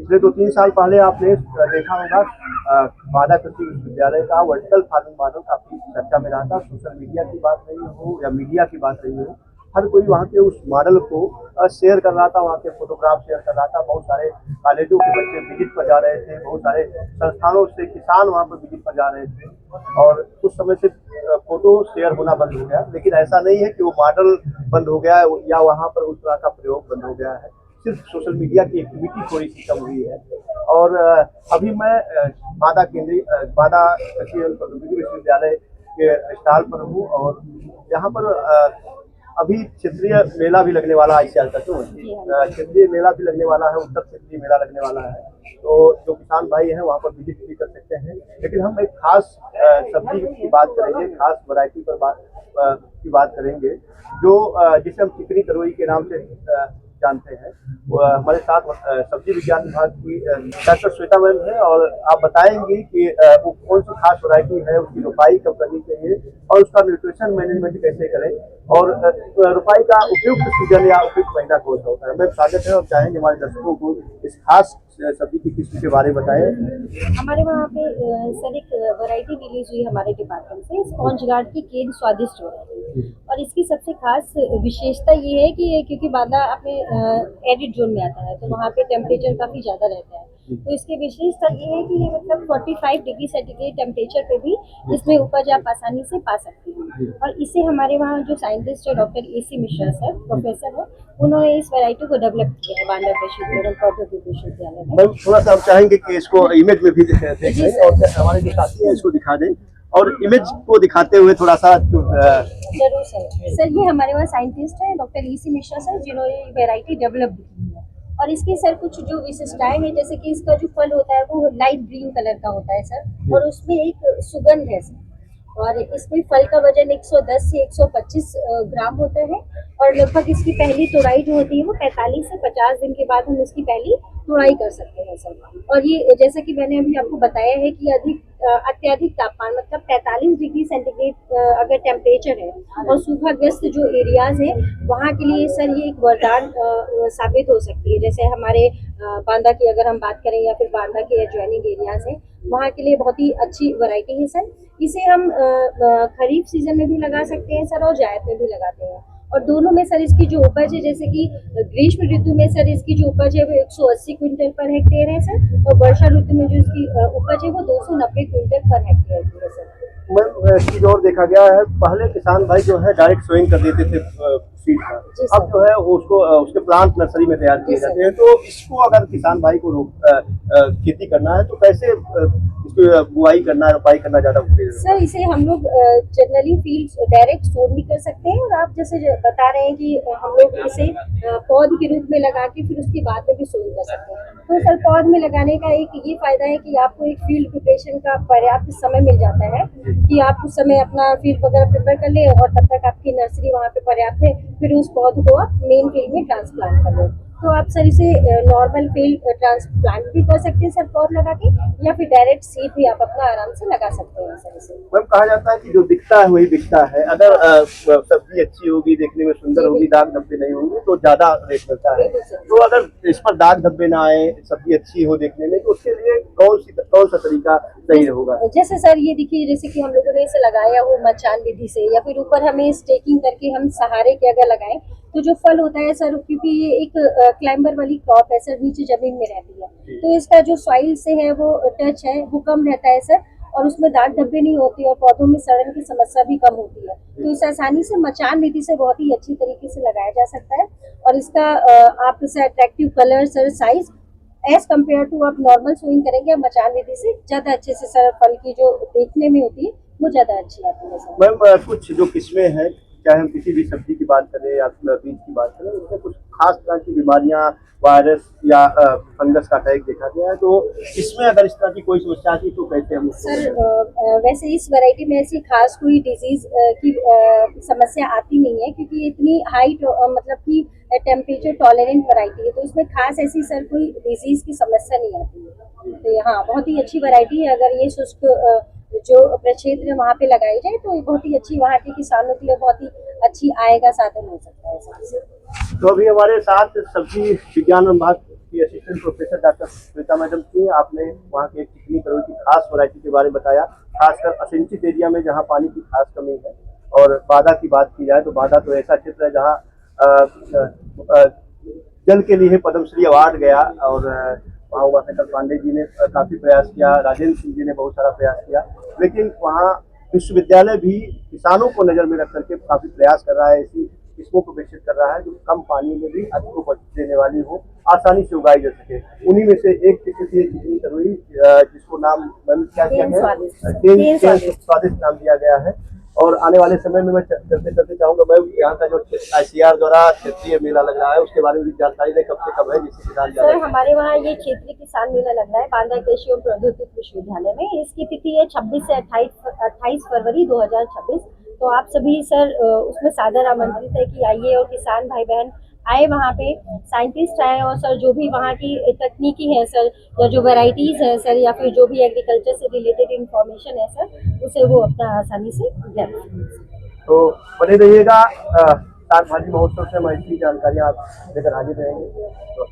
पिछले 2-3 साल पहले आपने देखा होगा बांदा कृषि विश्वविद्यालय का वर्टिकल फार्मिंग मॉडल काफी चर्चा में रहा था। सोशल मीडिया की बात रही हो या मीडिया की बात रही हो, हर कोई वहाँ के उस मॉडल को शेयर कर रहा था, वहाँ के फोटोग्राफ शेयर कर रहा था। बहुत सारे कॉलेजों के बच्चे विजिट पर जा रहे थे, बहुत सारे संस्थानों से किसान वहाँ पर विजिट पर जा रहे थे और कुछ समय से फोटो शेयर होना बंद हो गया। लेकिन ऐसा नहीं है कि वो मॉडल बंद हो गया है या वहाँ पर उस तरह का प्रयोग बंद हो गया है, सिर्फ सोशल मीडिया की एक्टिविटी थोड़ी सी कम हुई है। और अभी मैं बांदा कृषि एवं प्रौद्योगिकी विश्वविद्यालय के स्टॉल पर हूँ और यहाँ पर अभी क्षेत्रीय मेला भी लगने वाला है। क्षेत्रीय मेला भी लगने वाला है, उत्तर क्षेत्रीय मेला लगने वाला है, तो जो किसान भाई हैं वहाँ पर विजिट भी कर सकते हैं। लेकिन हम एक खास सब्जी की बात करेंगे, खास वैरायटी पर की बात करेंगे जो जिसे हम चिकनी तरोई के नाम से जानते हैं। हमारे साथ सब्जी विज्ञान विभाग की डॉक्टर श्वेता मैम है और आप बताएंगी कि वो कौन सी खास वैरायटी है, उसकी रोपाई कब करनी चाहिए और उसका न्यूट्रिशन मैनेजमेंट कैसे करें और रोपाई का उपयुक्त सीजन या उपयुक्त महीना कौन सा होता है। मैम स्वागत है और चाहेंगे हमारे दर्शकों को इस खास सब्जी की किस्म के बारे में बताएं। हमारे वहाँ पे सर एक वैरायटी रिलीज हुई हमारे डिपार्टमेंट से, स्पॉन्ज गार्ड की केन स्वादिष्ट वैरायटी। और इसकी सबसे खास विशेषता ये है कि क्योंकि बांदा अपने एडिड जोन में आता है तो वहाँ पे टेम्परेचर काफ़ी ज़्यादा रहता है, तो इसकी विशेषता ये है कि ये मतलब 45 डिग्री सेंटीग्रेड टेम्परेचर पे भी इसमें उपज आप आसानी से पा सकते हैं। और इसे हमारे वहाँ जो साइंटिस्ट है doctor AC Mishra sir, professor है, उन्होंने इस वैरायटी को डेवलप किया है बांदा कृषि एवं प्रौद्योगिकी विश्वविद्यालय में। मैम थोड़ा सा हम चाहेंगे कि इसको इमेज में भी देखें और हमारे जो साथी हैं इसको दिखा दें और इमेज को दिखाते हुए थोड़ा सा जरूर सर ये हमारे वहाँ साइंटिस्ट है डॉक्टर AC मिश्रा सर, जिन्होंने ये वैरायटी डेवलप की है। और इसके सर कुछ जो विशिष्टताएं हैं, जैसे कि इसका जो फल होता है वो लाइट ग्रीन कलर का होता है सर, और उसमें एक सुगंध है सर। और इसमें फल का वजन 110 से 125 ग्राम होता है और लगभग इसकी पहली तुड़ाई जो होती है वो 45 से 50 दिन के बाद हम इसकी पहली तुड़ाई कर सकते हैं सर। और ये जैसा कि मैंने अभी आपको बताया है कि अत्यधिक तापमान मतलब 45 डिग्री सेंटीग्रेड अगर टेम्परेचर है और सूखाग्रस्त जो एरियाज है वहाँ के लिए सर ये एक वरदान साबित हो सकती है। जैसे हमारे बांदा की अगर हम बात करें या फिर बांदा के एडजॉइनिंग एरियाज हैं, वहाँ के लिए बहुत ही अच्छी वैरायटी है सर। इसे हम खरीफ सीजन में भी लगा सकते हैं सर और जायद में भी लगाते हैं। और दोनों में सर इसकी जो उपज है, जैसे कि ग्रीष्म ऋतु में सर इसकी जो उपज है वो 180 क्विंटल पर हेक्टेयर है सर, और वर्षा ऋतु में जो इसकी उपज है वो 290 क्विंटल पर हेक्टेयर की है सर। मैम चीज और देखा गया है, पहले किसान भाई जो है डायरेक्ट सोइंग कर देते थे सीड का, अब जो है उसको उसके प्लांट नर्सरी में तैयार किए जाते हैं। तो इसको अगर किसान भाई को खेती करना है तो कैसे इसकी बुआई करना है, रोपाई करना ज्यादा सर इसे हम लोग जनरली फील्ड डायरेक्ट सोड भी कर सकते हैं, और आप जैसे बता रहे हैं कि हम लोग इसे पौध के रूप में लगा के फिर उसके बाद में भी सोड कर सकते हैं। तो सर पौध में लगाने का एक ये फायदा है कि आपको एक फील्ड प्रिपरेशन का पर्याप्त समय मिल जाता है कि आप उस समय अपना फील्ड वगैरह प्रिपेयर कर ले और तब तक आपकी नर्सरी वहाँ पे पर्याप्त है, फिर उस पौध को आप मेन फील्ड में ट्रांसप्लांट कर लो। तो आप सर इसे नॉर्मल फील्ड ट्रांसप्लांट भी कर सकते हैं सर पौध लगा के, या फिर डायरेक्ट सीड भी आप अपना आराम से लगा सकते हैं सर इसे। मैम कहा जाता है कि जो दिखता है वही बिकता है, अगर सब्जी अच्छी होगी, देखने में सुंदर होगी, दाग धब्बे नहीं होंगे तो ज्यादा रेट मिलता है। तो अगर इस पर दाग धब्बे ना आए, सब्जी अच्छी हो देखने में, तो उसके लिए कौन सा तरीका सही होगा? जैसे सर ये देखिए, जैसे कि हम लोगों ने इसे लगाया हो मचान विधि से या फिर ऊपर हमें स्टेकिंग करके हम सहारे के अगर लगाएं तो जो फल होता है सर, क्योंकि ये एक क्लाइंबर वाली क्रॉप है सर, नीचे जमीन में रहती है, तो इसका जो सॉइल से है वो टच है वो कम रहता है सर, और उसमें दाग धब्बे नहीं होती और पौधों में सड़न की समस्या भी कम होती है। तो इसे आसानी से मचान विधि से बहुत ही अच्छी तरीके से लगाया जा सकता है। और इसका आप इसे attractive colour sir, size as compare to आप नॉर्मल सोइंग करेंगे मचान विधि से ज्यादा अच्छे से सर फल की जो देखने में होती है वो ज्यादा अच्छी आती है सर। मैम कुछ जो किस्में हैं, चाहे हम किसी भी सब्जी की बात करें या बीज की बात करें, उसमें कुछ खास तरह की बीमारियां, वायरस या फंगस का अटैक देखा गया है, तो इसमें अगर इस तरह की कोई समस्या थी तो कैसे हम सर वैसे इस वैरायटी में ऐसी खास कोई डिजीज की समस्या आती नहीं है, क्योंकि इतनी हाई मतलब कि टेम्परेचर टॉलरेंट वैरायटी है, तो इसमें खास ऐसी सर कोई डिजीज की समस्या नहीं आती है। तो हाँ बहुत ही अच्छी वैरायटी है, अगर ये शुष्क जो प्रक्षेत्र है वहाँ पे लगाई जाए तो ये बहुत ही अच्छी वहाँ के किसानों के लिए बहुत ही अच्छी आय का साधन हो सकता है सर। तो अभी हमारे साथ सब्जी विज्ञान विभाग की assistant professor doctor Shweta madam थी। आपने वहाँ के चिकनी तरोई की खास वैरायटी के बारे में बताया, खासकर असिंचित एरिया में जहाँ पानी की खास कमी है। और बादा की बात की जाए तो बादा तो ऐसा क्षेत्र है जहाँ जल के लिए पद्मश्री अवार्ड गया, और वहाँ उमाशंकर पांडे जी ने काफी प्रयास किया, राजेंद्र सिंह जी ने बहुत सारा प्रयास किया, लेकिन वहाँ विश्वविद्यालय भी किसानों को नजर में रख करके काफी प्रयास कर रहा है, ऐसी किस्मों को विकसित कर रहा है जो कम पानी में भी अधिक उपज देने वाली हो, आसानी से उगाई जा सके। उन्हीं में से एक किस्म की चिकनी तरोई, जिसको नाम क्या किया गया, स्वादिष्ट नाम दिया गया है। और आने वाले समय में मैं चलते चलते चाहूंगा, मैं यहाँ का जो ICR द्वारा क्षेत्रीय मेला लग रहा है उसके बारे में भी जानकारी दें, कब से कब है, जिससे किसान सर हमारे वहाँ ये क्षेत्रीय किसान मेला लग रहा है बांदा कृषि और प्रौद्योगिकी विश्वविद्यालय में। इसकी तिथि है 26 से 28 फरवरी 2026। तो आप सभी सर उसमें सादर आमंत्रित है कि आइए और किसान भाई बहन आए, वहाँ पे साइंटिस्ट आए, और सर जो भी वहाँ की तकनीकी है सर, या जो वैरायटीज़ है सर, या फिर जो भी एग्रीकल्चर से रिलेटेड इंफॉर्मेशन है सर, उसे वो अपना आसानी से ज्ञान। तो बने रहिएगा, साग भाजी महोत्सव से हम ऐसी जानकारियाँ आप लेकर हाजिर रहेंगे। तो